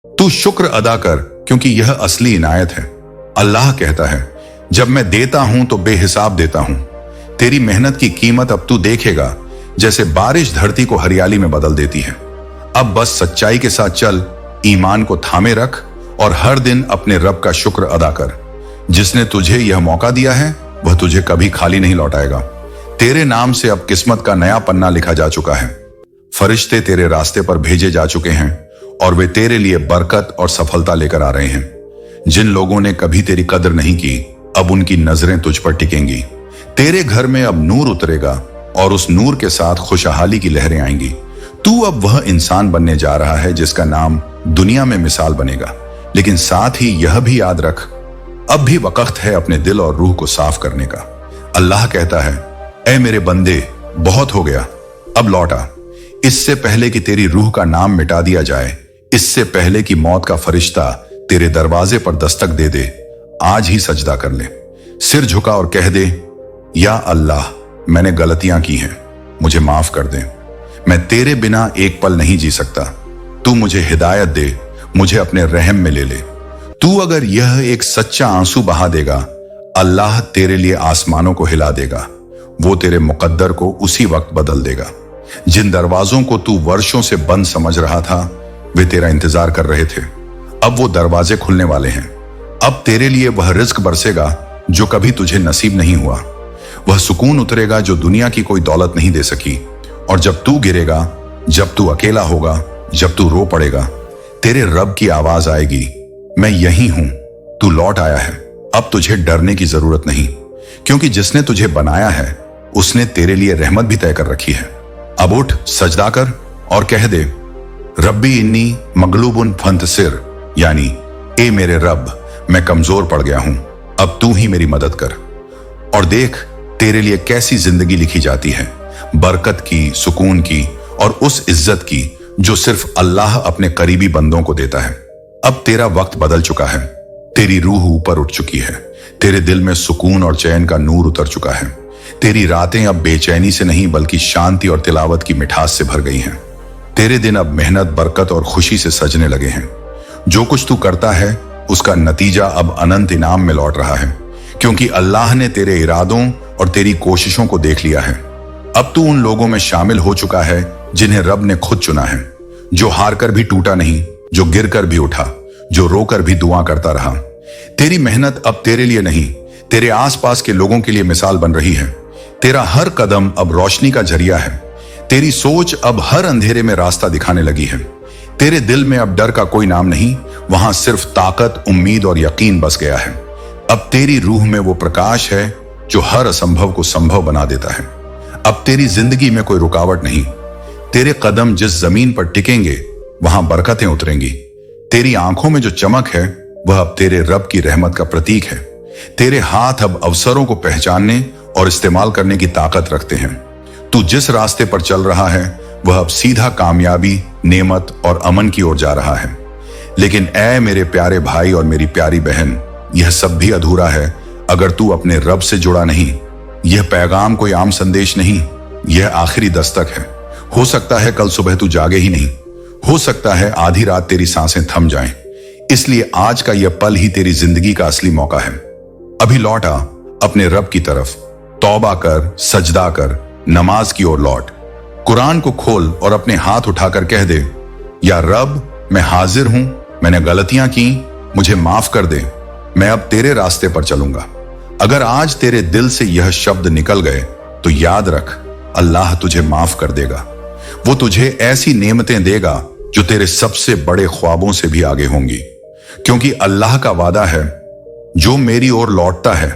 तू शुक्र अदा कर, क्योंकि यह असली इनायत है। अल्लाह कहता है, जब मैं देता हूं तो बेहिसाब देता हूं। तेरी मेहनत की कीमत अब तू देखेगा, जैसे बारिश धरती को हरियाली में बदल देती है। अब बस सच्चाई के साथ चल, ईमान को थामे रख और हर दिन अपने रब का शुक्र अदा कर। जिसने तुझे यह मौका दिया है वह तुझे कभी खाली नहीं लौटाएगा। तेरे नाम से अब किस्मत का नया पन्ना लिखा जा चुका है। फरिश्ते तेरे रास्ते पर भेजे जा चुके हैं और वे तेरे लिए बरकत और सफलता लेकर आ रहे हैं। जिन लोगों ने कभी तेरी कदर नहीं की, अब उनकी नजरें तुझ पर टिकेंगी। तेरे घर में अब नूर उतरेगा और उस नूर के साथ खुशहाली की लहरें आएंगी। तू अब वह इंसान बनने जा रहा है जिसका नाम दुनिया में मिसाल बनेगा। लेकिन साथ ही यह भी याद रख, अब भी वक्त है अपने दिल और रूह को साफ करने का। अल्लाह कहता है, ऐ मेरे बंदे, बहुत हो गया, अब लौट आ। इससे पहले कि तेरी रूह का नाम मिटा दिया जाए, इससे पहले कि मौत का फरिश्ता तेरे दरवाजे पर दस्तक दे दे, आज ही सजदा कर ले। सिर झुका और कह दे, या अल्लाह, मैंने गलतियां की हैं, मुझे माफ कर दे। मैं तेरे बिना एक पल नहीं जी सकता। तू मुझे हिदायत दे, मुझे अपने रहम में ले ले। तू अगर यह एक सच्चा आंसू बहा देगा, अल्लाह तेरे लिए आसमानों को हिला देगा। वो तेरे मुकद्दर को उसी वक्त बदल देगा। जिन दरवाजों को तू वर्षों से बंद समझ रहा था, वे तेरा इंतजार कर रहे थे। अब वो दरवाजे खुलने वाले हैं। अब तेरे लिए वह रिज्क बरसेगा जो कभी तुझे नसीब नहीं हुआ। वह सुकून उतरेगा जो दुनिया की कोई दौलत नहीं दे सकी। और जब तू गिरेगा, जब तू अकेला होगा, जब तू रो पड़ेगा, तेरे रब की आवाज आएगी, मैं यही हूं, तू लौट आया है। अब तुझे डरने की जरूरत नहीं, क्योंकि जिसने तुझे बनाया है उसने तेरे लिए रहमत भी तय कर रखी है। अब उठ, सजदा कर और कह दे, रब्बी इन्नी मगलूबुन फंतसिर, यानी ए मेरे रब, मैं कमजोर पड़ गया हूं, अब तू ही मेरी मदद कर। और देख तेरे लिए कैसी जिंदगी लिखी जाती है, बरकत की, सुकून की और उस इज्जत की जो सिर्फ अल्लाह अपने करीबी बंदों को देता है। अब तेरा वक्त बदल चुका है। तेरी रूह ऊपर उठ चुकी है। तेरे दिल में सुकून और चैन का नूर उतर चुका है। तेरी रातें अब बेचैनी से नहीं बल्कि शांति और तिलावत की मिठास से भर गई हैं। तेरे दिन अब मेहनत, बरकत और खुशी से सजने लगे हैं। जो कुछ तू करता है उसका नतीजा अब अनंत इनाम में लौट रहा है, क्योंकि अल्लाह ने तेरे इरादों और तेरी कोशिशों को देख लिया है। अब तू उन लोगों में शामिल हो चुका है जिन्हें रब ने खुद चुना है, जो हार कर भी टूटा नहीं, जो गिर कर भी उठा, जो रोकर भी दुआ करता रहा। तेरी मेहनत अब तेरे लिए नहीं, तेरे आसपास के लोगों के लिए मिसाल बन रही है। तेरा हर कदम अब रोशनी का जरिया है। तेरी सोच अब हर अंधेरे में रास्ता दिखाने लगी है। तेरे दिल में अब डर का कोई नाम नहीं, वहां सिर्फ ताकत, उम्मीद और यकीन बस गया है। अब तेरी रूह में वो प्रकाश है जो हर असंभव को संभव बना देता है। अब तेरी जिंदगी में कोई रुकावट नहीं। तेरे कदम जिस जमीन पर टिकेंगे वहां बरकतें उतरेंगी। तेरी आंखों में जो चमक है वह अब तेरे रब की रहमत का प्रतीक है। तेरे हाथ अब अवसरों को पहचानने और इस्तेमाल करने की ताकत रखते हैं। तू जिस रास्ते पर चल रहा है वह अब सीधा कामयाबी, नेमत और अमन की ओर जा रहा है। लेकिन ऐ मेरे प्यारे भाई और मेरी प्यारी बहन, यह सब भी अधूरा है अगर तू अपने रब से जुड़ा नहीं। यह पैगाम कोई आम संदेश नहीं, यह आखिरी दस्तक है। हो सकता है कल सुबह तू जागे ही नहीं, हो सकता है आधी रात तेरी सांसें थम जाएं। इसलिए आज का यह पल ही तेरी जिंदगी का असली मौका है। अभी लौट आ अपने रब की तरफ, तौबा कर, सजदा कर, नमाज की ओर लौट। कुरान को खोल और अपने हाथ उठाकर कह दे, या रब, मैं हाजिर हूं, मैंने गलतियां की, मुझे माफ कर दे, मैं अब तेरे रास्ते पर चलूंगा। अगर आज तेरे दिल से यह शब्द निकल गए तो याद रख, अल्लाह तुझे माफ कर देगा। वो तुझे ऐसी नेमतें देगा जो तेरे सबसे बड़े ख्वाबों से भी आगे होंगी, क्योंकि अल्लाह का वादा है, जो मेरी ओर लौटता है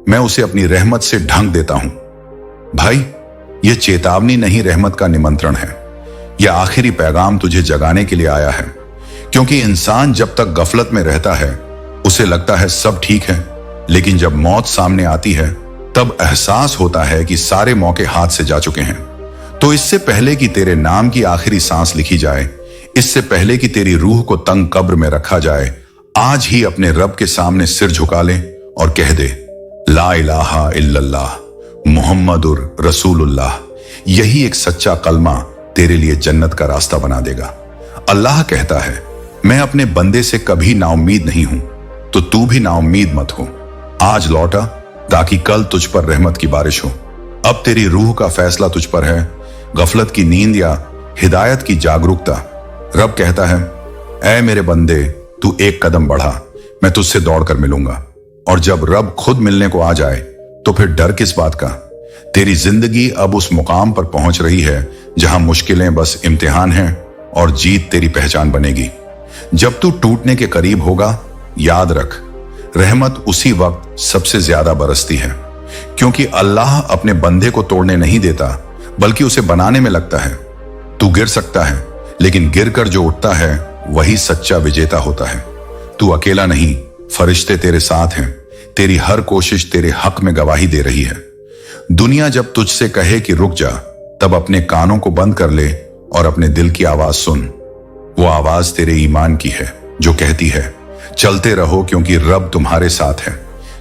मैं उसे अपनी रहमत से ढंक देता हूं। भाई, यह चेतावनी नहीं, रहमत का निमंत्रण है। यह आखिरी पैगाम तुझे जगाने के लिए आया है, क्योंकि इंसान जब तक गफलत में रहता है उसे लगता है सब ठीक है, लेकिन जब मौत सामने आती है तब एहसास होता है कि सारे मौके हाथ से जा चुके हैं। तो इससे पहले कि तेरे नाम की आखिरी सांस लिखी जाए, इससे पहले कि तेरी रूह को तंग कब्र में रखा जाए, आज ही अपने रब के सामने सिर झुका ले और कह दे, ला इलाहा इल्लल्लाह मुहम्मदुर रसूलुल्लाह। यही एक सच्चा कलमा तेरे लिए जन्नत का रास्ता बना देगा। अल्लाह कहता है, मैं अपने बंदे से कभी नाउम्मीद नहीं हूं, तो तू भी नाउम्मीद मत हो। आज लौटा ताकि कल तुझ पर रहमत की बारिश हो। अब तेरी रूह का फैसला तुझ पर है, गफलत की नींद या हिदायत की जागरूकता। रब कहता है, ऐ मेरे बंदे, तू एक कदम बढ़ा, मैं तुझसे दौड़कर मिलूंगा। और जब रब खुद मिलने को आ जाए तो फिर डर किस बात का। तेरी जिंदगी अब उस मुकाम पर पहुंच रही है जहां मुश्किलें बस इम्तिहान हैं और जीत तेरी पहचान बनेगी। जब तू टूटने के करीब होगा, याद रख, रहमत उसी वक्त सबसे ज्यादा बरसती है, क्योंकि अल्लाह अपने बंदे को तोड़ने नहीं देता बल्कि उसे बनाने में लगता है। तू गिर सकता है, लेकिन गिरकर जो उठता है वही सच्चा विजेता होता है। तू अकेला नहीं, फरिश्ते तेरे साथ हैं। तेरी हर कोशिश तेरे हक में गवाही दे रही है। दुनिया जब तुझसे कहे कि रुक जा, तब अपने कानों को बंद कर ले और अपने दिल की आवाज सुन। वो आवाज तेरे ईमान की है जो कहती है, चलते रहो क्योंकि रब तुम्हारे साथ है।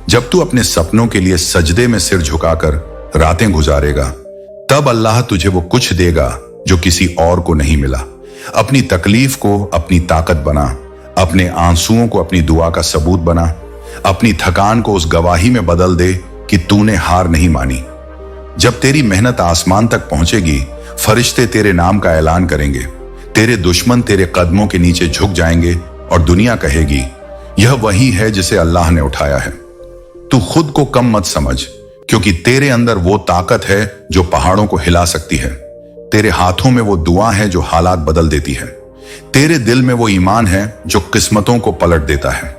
जब तू अपने सपनों के लिए सजदे में सिर झुकाकर रातें गुजारेगा, तब अल्लाह तुझे वो कुछ देगा जो किसी और को नहीं मिला। अपनी तकलीफ को अपनी ताकत बना, अपने आंसुओं को अपनी दुआ का सबूत बना, अपनी थकान को उस गवाही में बदल दे कि तूने हार नहीं मानी। जब तेरी मेहनत आसमान तक पहुंचेगी, फरिश्ते तेरे नाम का ऐलान करेंगे। तेरे दुश्मन तेरे कदमों के नीचे झुक जाएंगे और दुनिया कहेगी, यह वही है जिसे अल्लाह ने उठाया है। तू खुद को कम मत समझ, क्योंकि तेरे अंदर वो ताकत है जो पहाड़ों को हिला सकती है। तेरे हाथों में वो दुआ है जो हालात बदल देती है। तेरे दिल में वो ईमान है जो किस्मतों को पलट देता है।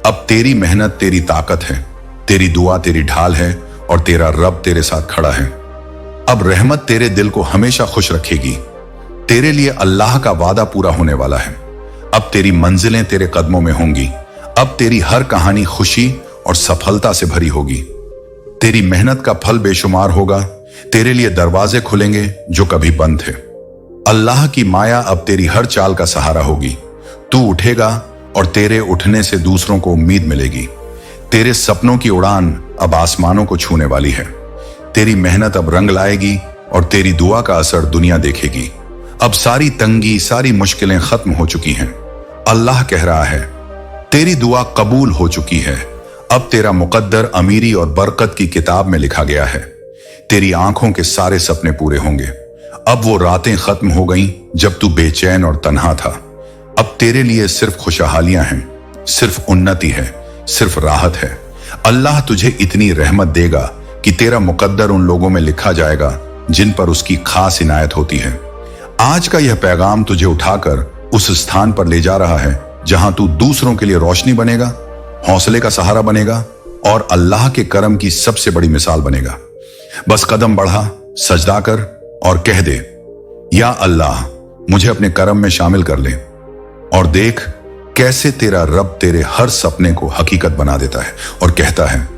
अब तेरी मेहनत तेरी ताकत है, तेरी दुआ तेरी ढाल है और तेरा रब तेरे साथ खड़ा है। अब रहमत तेरे दिल को हमेशा खुश रखेगी। तेरे लिए अल्लाह का वादा पूरा होने वाला है। अब तेरी मंजिलें तेरे कदमों में होंगी। अब तेरी हर कहानी खुशी और सफलता से भरी होगी। तेरी मेहनत का फल बेशुमार होगा। तेरे लिए दरवाजे खुलेंगे जो कभी बंद थे। अल्लाह की माया अब तेरी हर चाल का सहारा होगी। तू उठेगा और तेरे उठने से दूसरों को उम्मीद मिलेगी। तेरे सपनों की उड़ान अब आसमानों को छूने वाली है। तेरी मेहनत अब रंग लाएगी और तेरी दुआ का असर दुनिया देखेगी। अब सारी तंगी, सारी मुश्किलें खत्म हो चुकी हैं। अल्लाह कह रहा है, तेरी दुआ कबूल हो चुकी है। अब तेरा मुकद्दर अमीरी और बरकत की किताब में लिखा गया है। तेरी आंखों के सारे सपने पूरे होंगे। अब वो रातें खत्म हो गईं जब तू बेचैन और तन्हा था। अब तेरे लिए सिर्फ खुशहालियां हैं, सिर्फ उन्नति है, सिर्फ राहत है। अल्लाह तुझे इतनी रहमत देगा कि तेरा मुकद्दर उन लोगों में लिखा जाएगा जिन पर उसकी खास इनायत होती है। आज का यह पैगाम तुझे उठाकर उस स्थान पर ले जा रहा है जहां तू दूसरों के लिए रोशनी बनेगा, हौसले का सहारा बनेगा और अल्लाह के करम की सबसे बड़ी मिसाल बनेगा। बस कदम बढ़ा, सजदा कर और कह दे, या अल्लाह, मुझे अपने करम में शामिल कर ले। और देख कैसे तेरा रब तेरे हर सपने को हकीकत बना देता है और कहता है,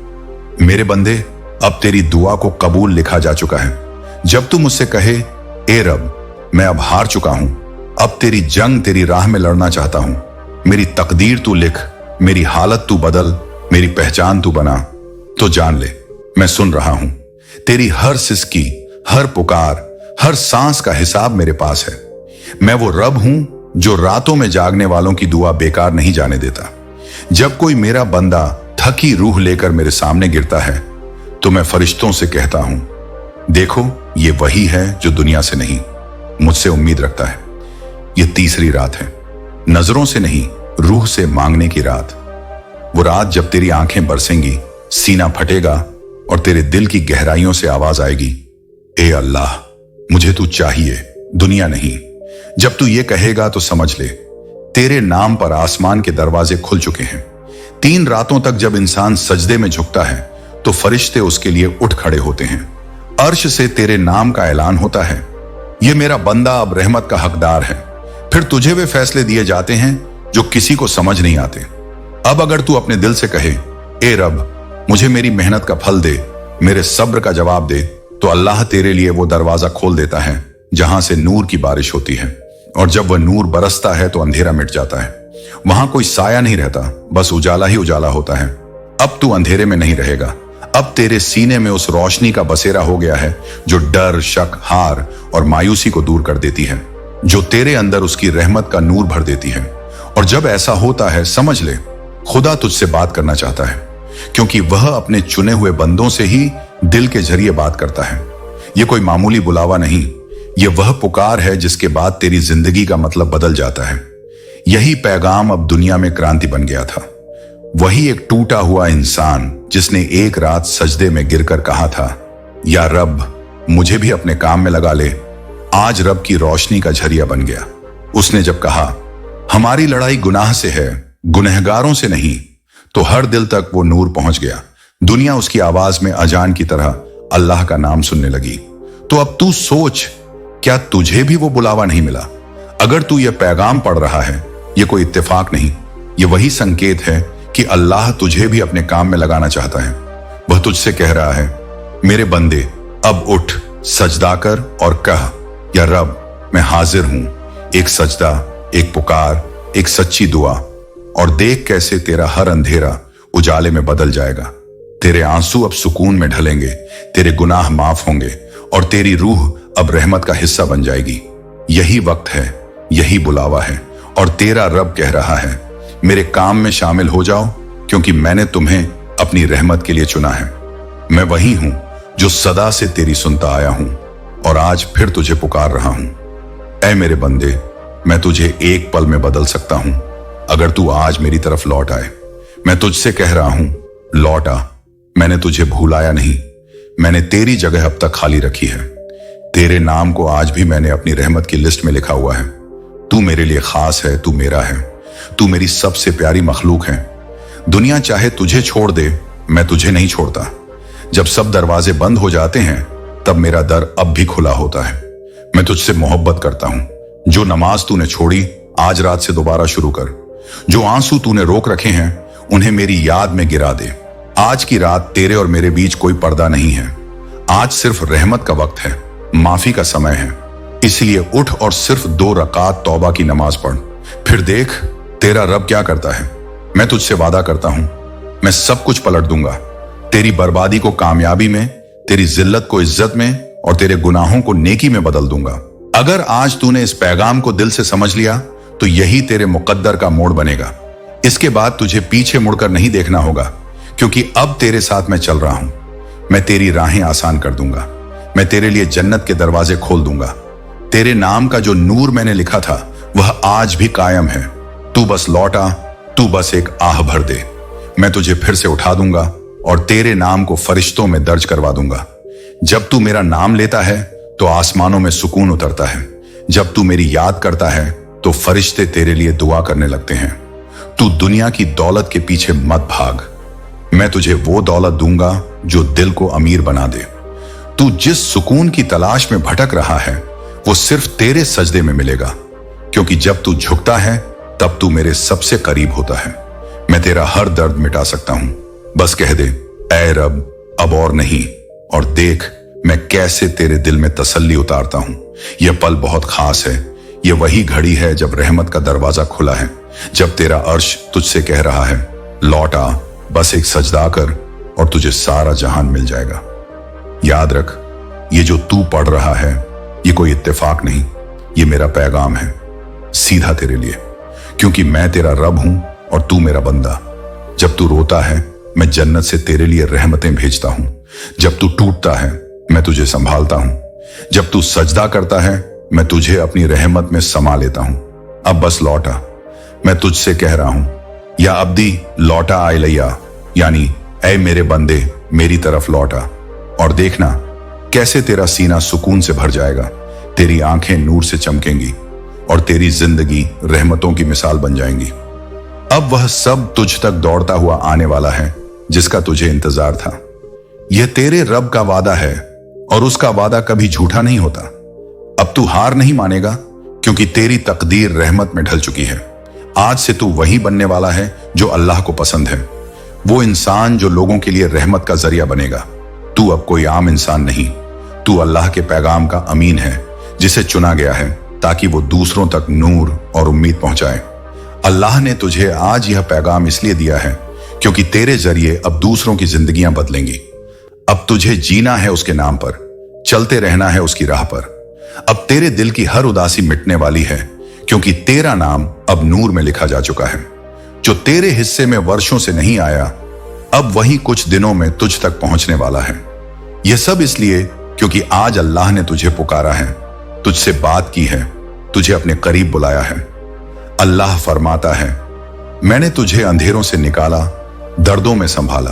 मेरे बंदे, अब तेरी दुआ को कबूल लिखा जा चुका है। जब तू मुझसे कहे, ए रब, मैं अब हार चुका हूं, अब तेरी जंग तेरी राह में लड़ना चाहता हूं, मेरी तकदीर तू लिख, मेरी हालत तू बदल, मेरी पहचान तू बना, तो जान ले मैं सुन रहा हूं। तेरी हर सिसकी, हर पुकार, हर सांस का हिसाब मेरे पास है। मैं वो रब हूं जो रातों में जागने वालों की दुआ बेकार नहीं जाने देता। जब कोई मेरा बंदा थकी रूह लेकर मेरे सामने गिरता है तो मैं फरिश्तों से कहता हूं, देखो ये वही है जो दुनिया से नहीं, मुझसे उम्मीद रखता है। ये तीसरी रात है, नजरों से नहीं, रूह से मांगने की रात। वो रात जब तेरी आंखें बरसेंगी, सीना फटेगा और तेरे दिल की गहराइयों से आवाज आएगी, ए अल्लाह, मुझे तू चाहिए, दुनिया नहीं। जब तू ये कहेगा तो समझ ले, तेरे नाम पर आसमान के दरवाजे खुल चुके हैं। 3 रातों तक जब इंसान सजदे में झुकता है तो फरिश्ते उसके लिए उठ खड़े होते हैं। अर्श से तेरे नाम का ऐलान होता है, ये मेरा बंदा अब रहमत का हकदार है। फिर तुझे वे फैसले दिए जाते हैं जो किसी को समझ नहीं आते। अब अगर तू अपने दिल से कहे, ए रब, मुझे मेरी मेहनत का फल दे, मेरे सब्र का जवाब दे, तो अल्लाह तेरे लिए वो दरवाजा खोल देता है जहां से नूर की बारिश होती है। और जब वह नूर बरसता है तो अंधेरा मिट जाता है। वहां कोई साया नहीं रहता, बस उजाला ही उजाला होता है। अब तू अंधेरे में नहीं रहेगा। अब तेरे सीने में उस रोशनी का बसेरा हो गया है जो डर, शक, हार और मायूसी को दूर कर देती है, जो तेरे अंदर उसकी रहमत का नूर भर देती है। और जब ऐसा होता है समझ ले खुदा तुझसे बात करना चाहता है, क्योंकि वह अपने चुने हुए बंदों से ही दिल के जरिए बात करता है। यह कोई मामूली बुलावा नहीं, यह वह पुकार है जिसके बाद तेरी जिंदगी का मतलब बदल जाता है। यही पैगाम अब दुनिया में क्रांति बन गया था। वही एक टूटा हुआ इंसान जिसने एक रात सजदे में गिरकर कहा था, या रब मुझे भी अपने काम में लगा ले, आज रब की रोशनी का झरिया बन गया। उसने जब कहा हमारी लड़ाई गुनाह से है, गुनहगारों से नहीं, तो हर दिल तक वो नूर पहुंच गया। दुनिया उसकी आवाज में अजान की तरह अल्लाह का नाम सुनने लगी। तो अब तू सोच, क्या तुझे भी वो बुलावा नहीं मिला? अगर तू ये पैगाम पढ़ रहा है, ये कोई इत्तेफाक नहीं, ये वही संकेत है कि अल्लाह तुझे भी अपने काम में लगाना चाहता है। वह तुझसे कह रहा है, मेरे बंदे अब उठ, सजदा कर और कह, या रब मैं हाजिर हूं। एक सजदा, एक पुकार, एक सच्ची दुआ, और देख कैसे तेरा हर अंधेरा उजाले में बदल जाएगा। तेरे आंसू अब सुकून में ढलेंगे, तेरे गुनाह माफ होंगे और तेरी रूह अब रहमत का हिस्सा बन जाएगी। यही वक्त है, यही बुलावा है, और तेरा रब कह रहा है, मेरे काम में शामिल हो जाओ, क्योंकि मैंने तुम्हें अपनी रहमत के लिए चुना है। मैं वही हूं जो सदा से तेरी सुनता आया हूं और आज फिर तुझे पुकार रहा हूं। ऐ मेरे बंदे, मैं तुझे एक पल में बदल सकता हूं अगर तू आज मेरी तरफ लौट आए। मैं तुझसे कह रहा हूं, लौट आ। मैंने तुझे भूलाया नहीं, मैंने तेरी जगह अब तक खाली रखी है। तेरे नाम को आज भी मैंने अपनी रहमत की लिस्ट में लिखा हुआ है। तू मेरे लिए खास है, तू मेरा है, तू मेरी सबसे प्यारी मखलूक है। दुनिया चाहे तुझे छोड़ दे, मैं तुझे नहीं छोड़ता। जब सब दरवाजे बंद हो जाते हैं, तब मेरा दर अब भी खुला होता है। मैं तुझसे मोहब्बत करता हूं। जो नमाज तूने छोड़ी, आज रात से दोबारा शुरू कर। जो आंसू तूने रोक रखे हैं, उन्हें मेरी याद में गिरा दे। आज की रात तेरे और मेरे बीच कोई पर्दा नहीं है। आज सिर्फ रहमत का वक्त है, माफी का समय है। इसलिए उठ और सिर्फ 2 रकात तौबा की नमाज पढ़, फिर देख तेरा रब क्या करता है। मैं तुझसे वादा करता हूं, मैं सब कुछ पलट दूंगा। तेरी बर्बादी को कामयाबी में, तेरी जिल्लत को इज्जत में और तेरे गुनाहों को नेकी में बदल दूंगा। अगर आज तूने इस पैगाम को दिल से समझ लिया, तो यही तेरे मुकद्दर का मोड़ बनेगा। इसके बाद तुझे पीछे मुड़कर नहीं देखना होगा, क्योंकि अब तेरे साथ मैं चल रहा हूं। मैं तेरी राहें आसान कर दूंगा, मैं तेरे लिए जन्नत के दरवाजे खोल दूंगा। तेरे नाम का जो नूर मैंने लिखा था, वह आज भी कायम है। तू बस लौटा, तू बस एक आह भर दे। मैं तुझे फिर से उठा दूंगा और तेरे नाम को फरिश्तों में दर्ज करवा दूंगा। जब तू मेरा नाम लेता है, तो आसमानों में सुकून उतरता है। जब तू मेरी याद करता है, तो फरिश्ते तेरे लिए दुआ करने लगते हैं। तू दुनिया की दौलत के पीछे मत भाग, मैं तुझे वो दौलत दूंगा जो दिल को अमीर बना दे। तू जिस सुकून की तलाश में भटक रहा है, वो सिर्फ तेरे सजदे में मिलेगा, क्योंकि जब तू झुकता है, तब तू मेरे सबसे करीब होता है। मैं तेरा हर दर्द मिटा सकता हूं। बस कह दे, ऐ रब अब और नहीं, और देख मैं कैसे तेरे दिल में तसल्ली उतारता हूं। यह पल बहुत खास है। यह वही घड़ी है जब रहमत का दरवाजा खुला है, जब तेरा अर्श तुझसे कह रहा है, लौट आ, बस एक सजदा कर और तुझे सारा जहान मिल जाएगा। याद रख, ये जो तू पढ़ रहा है, ये कोई इत्तेफाक नहीं, ये मेरा पैगाम है, सीधा तेरे लिए, क्योंकि मैं तेरा रब हूं और तू मेरा बंदा। जब तू रोता है, मैं जन्नत से तेरे लिए रहमतें भेजता हूं। जब तू टूटता है, मैं तुझे संभालता हूं। जब तू सजदा करता है, मैं तुझे अपनी रहमत में समा लेता हूं। अब बस लौटा, मैं तुझसे कह रहा हूं, या अब्दी लौटा आए लैया, यानी ऐ मेरे बंदे मेरी तरफ लौटा, और देखना कैसे तेरा सीना सुकून से भर जाएगा, तेरी आंखें नूर से चमकेंगी और तेरी जिंदगी रहमतों की मिसाल बन जाएंगी। अब वह सब तुझ तक दौड़ता हुआ आने वाला है जिसका तुझे इंतजार था। यह तेरे रब का वादा है और उसका वादा कभी झूठा नहीं होता। अब तू हार नहीं मानेगा, क्योंकि तेरी तकदीर रहमत में ढल चुकी है। आज से तू वही बनने वाला है जो अल्लाह को पसंद है, वो इंसान जो लोगों के लिए रहमत का जरिया बनेगा। तू अब कोई आम इंसान नहीं, तू अल्लाह के पैगाम का अमीन है, जिसे चुना गया है ताकि वो दूसरों तक नूर और उम्मीद पहुंचाए। अल्लाह ने तुझे आज यह पैगाम इसलिए दिया है क्योंकि तेरे जरिए अब दूसरों की जिंदगियां बदलेंगी। अब तुझे जीना है उसके नाम पर, चलते रहना है उसकी राह पर। अब तेरे दिल की हर उदासी मिटने वाली है, क्योंकि तेरा नाम अब नूर में लिखा जा चुका है। जो तेरे हिस्से में वर्षों से नहीं आया, अब वही कुछ दिनों में तुझ तक पहुंचने वाला है। यह सब इसलिए क्योंकि आज अल्लाह ने तुझे पुकारा है, तुझसे बात की है, तुझे अपने करीब बुलाया है। अल्लाह फरमाता है, मैंने तुझे अंधेरों से निकाला, दर्दों में संभाला।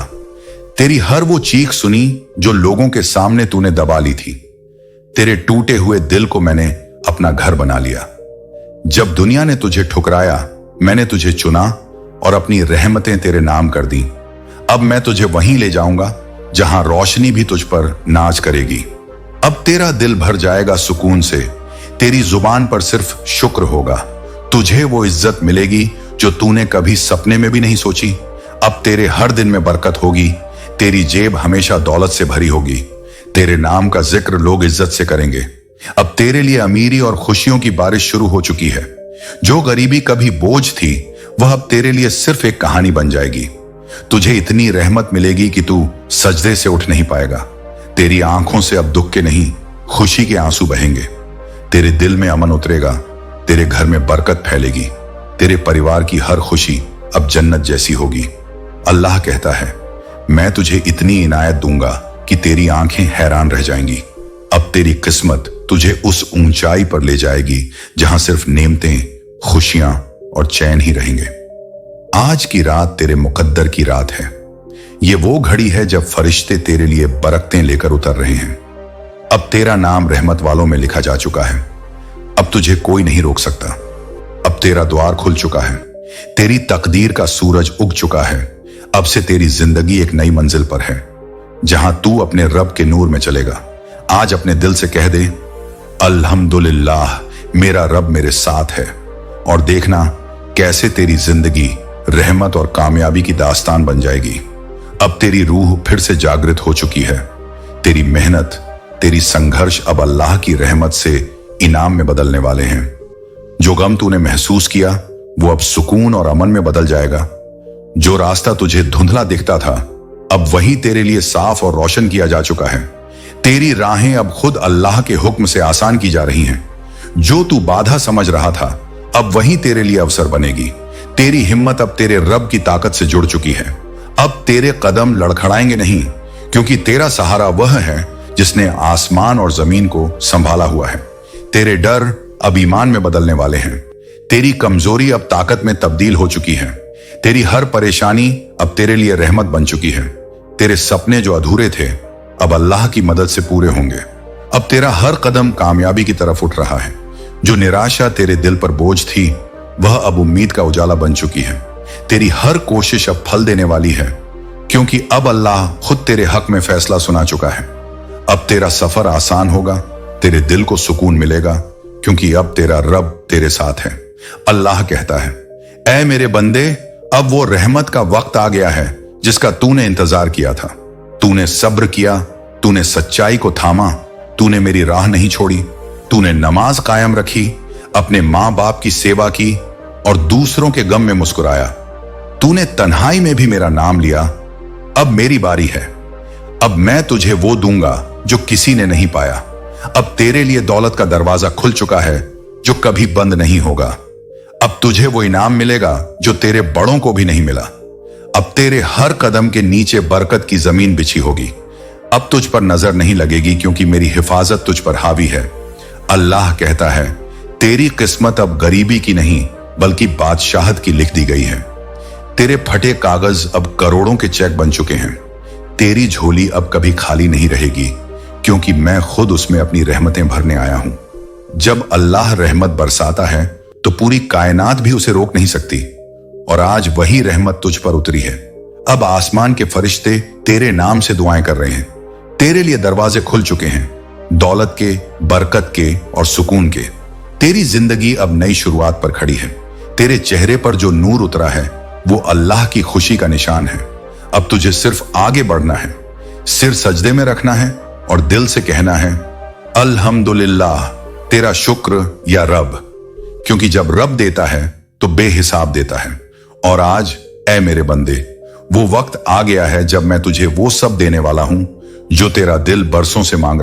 तेरी हर वो चीख सुनी जो लोगों के सामने तूने दबा ली थी। तेरे टूटे हुए दिल को मैंने अपना घर बना लिया। जब दुनिया ने तुझे ठुकराया, मैंने तुझे चुना और अपनी रहमतें तेरे नाम कर दी। अब मैं तुझे वहीं ले जाऊंगा जहां रोशनी भी तुझ पर नाच करेगी। अब तेरा दिल भर जाएगा सुकून से, तेरी जुबान पर सिर्फ शुक्र होगा। तुझे वो इज्जत मिलेगी जो तूने कभी सपने में भी नहीं सोची। अब तेरे हर दिन में बरकत होगी, तेरी जेब हमेशा दौलत से भरी होगी। तेरे नाम का जिक्र लोग इज्जत से करेंगे। अब तेरे लिए अमीरी और खुशियों की बारिश शुरू हो चुकी है। जो गरीबी कभी बोझ थी, वह अब तेरे लिए सिर्फ एक कहानी बन जाएगी। तुझे इतनी रहमत मिलेगी कि तू सजदे से उठ नहीं पाएगा। तेरी आंखों से अब दुख के नहीं, खुशी के आंसू बहेंगे। तेरे दिल में अमन उतरेगा, तेरे घर में बरकत फैलेगी। तेरे परिवार की हर खुशी अब जन्नत जैसी होगी। अल्लाह कहता है, मैं तुझे इतनी इनायत दूंगा कि तेरी आंखें हैरान रह जाएंगी। अब तेरी किस्मत तुझे उस ऊंचाई पर ले जाएगी जहां सिर्फ नेमतें, खुशियां और चैन ही रहेंगे। आज की रात तेरे मुकद्दर की रात है। ये वो घड़ी है जब फरिश्ते तेरे लिए बरकतें लेकर उतर रहे हैं। अब तेरा नाम रहमत वालों में लिखा जा चुका है। अब तुझे कोई नहीं रोक सकता। अब तेरा द्वार खुल चुका है। तेरी तकदीर का सूरज उग चुका है। अब से तेरी जिंदगी एक नई मंजिल पर है, जहां तू अपने रब के नूर में चलेगा। आज अपने दिल से कह दे, अल्हम्दुलिल्लाह, मेरा रब मेरे साथ है। और देखना कैसे तेरी जिंदगी रहमत और कामयाबी की दास्तान बन जाएगी। अब तेरी रूह फिर से जागृत हो चुकी है। तेरी मेहनत, तेरी संघर्ष अब अल्लाह की रहमत से इनाम में बदलने वाले हैं। जो गम तूने महसूस किया, वो अब सुकून और अमन में बदल जाएगा। जो रास्ता तुझे धुंधला दिखता था, अब वही तेरे लिए साफ और रोशन किया जा चुका है। तेरी राहें अब खुद अल्लाह के हुक्म से आसान की जा रही हैं। जो तू बाधा समझ रहा था, अब वही तेरे लिए अवसर बनेगी। तेरी हिम्मत अब तेरे रब की ताकत से जुड़ चुकी है। अब तेरे कदम लड़खड़ाएंगे नहीं, क्योंकि तेरा सहारा वह है जिसने आसमान और जमीन को संभाला हुआ है। तेरे डर अब ईमान में बदलने वाले हैं। तेरी कमजोरी अब ताकत में तब्दील हो चुकी है। तेरी हर परेशानी अब तेरे लिए रहमत बन चुकी है। तेरे सपने जो अधूरे थे, अब अल्लाह की मदद से पूरे होंगे। अब तेरा हर कदम कामयाबी की तरफ उठ रहा है। जो निराशा तेरे दिल पर बोझ थी, वह अब उम्मीद का उजाला बन चुकी है। तेरी हर कोशिश अब फल देने वाली है, क्योंकि अब अल्लाह खुद तेरे हक में फैसला सुना चुका है। अब तेरा सफर आसान होगा, तेरे दिल को सुकून मिलेगा, क्योंकि अब तेरा रब तेरे साथ है। अल्लाह कहता है, ऐ मेरे बंदे, अब वो रहमत का वक्त आ गया है जिसका तूने इंतजार किया था। तूने सब्र किया, तूने सच्चाई को थामा, तूने मेरी राह नहीं छोड़ी, तूने नमाज कायम रखी, अपने मां बाप की सेवा की और दूसरों के गम में मुस्कुराया। तूने तन्हाई में भी मेरा नाम लिया। अब मेरी बारी है। अब मैं तुझे वो दूंगा जो किसी ने नहीं पाया। अब तेरे लिए दौलत का दरवाजा खुल चुका है जो कभी बंद नहीं होगा। अब तुझे वो इनाम मिलेगा जो तेरे बड़ों को भी नहीं मिला। अब तेरे हर कदम के नीचे बरकत की जमीन बिछी होगी। अब तुझ पर नजर नहीं लगेगी, क्योंकि मेरी हिफाजत तुझ पर हावी है। अल्लाह कहता है, तेरी किस्मत अब गरीबी की नहीं बल्कि बादशाहत की लिख दी गई है। तेरे फटे कागज अब करोड़ों के चेक बन चुके हैं। तेरी झोली अब कभी खाली नहीं रहेगी, क्योंकि मैं खुद उसमें अपनी रहमतें भरने आया हूं। जब अल्लाह रहमत बरसाता है तो पूरी कायनात भी उसे रोक नहीं सकती। और आज वही रहमत तुझ पर उतरी है। अब आसमान के फरिश्ते तेरे नाम से दुआएं कर रहे हैं। तेरे लिए दरवाजे खुल चुके हैं, दौलत के, बरकत के और सुकून के। तेरी जिंदगी अब नई शुरुआत पर खड़ी है। तेरे चेहरे पर जो नूर उतरा है, वो अल्लाह की खुशी का निशान है। अब तुझे सिर्फ आगे बढ़ना है, सिर सजदे में रखना है और दिल से कहना है, अल्हम्दुलिल्लाह, तेरा शुक्र या रब। क्योंकि जब रब देता है तो बेहिसाब देता है। और आज ऐ मेरे बंदे, वो वक्त आ गया है जब मैं तुझे वो सब देने वाला हूं जो तेरा दिल बरसों से मांग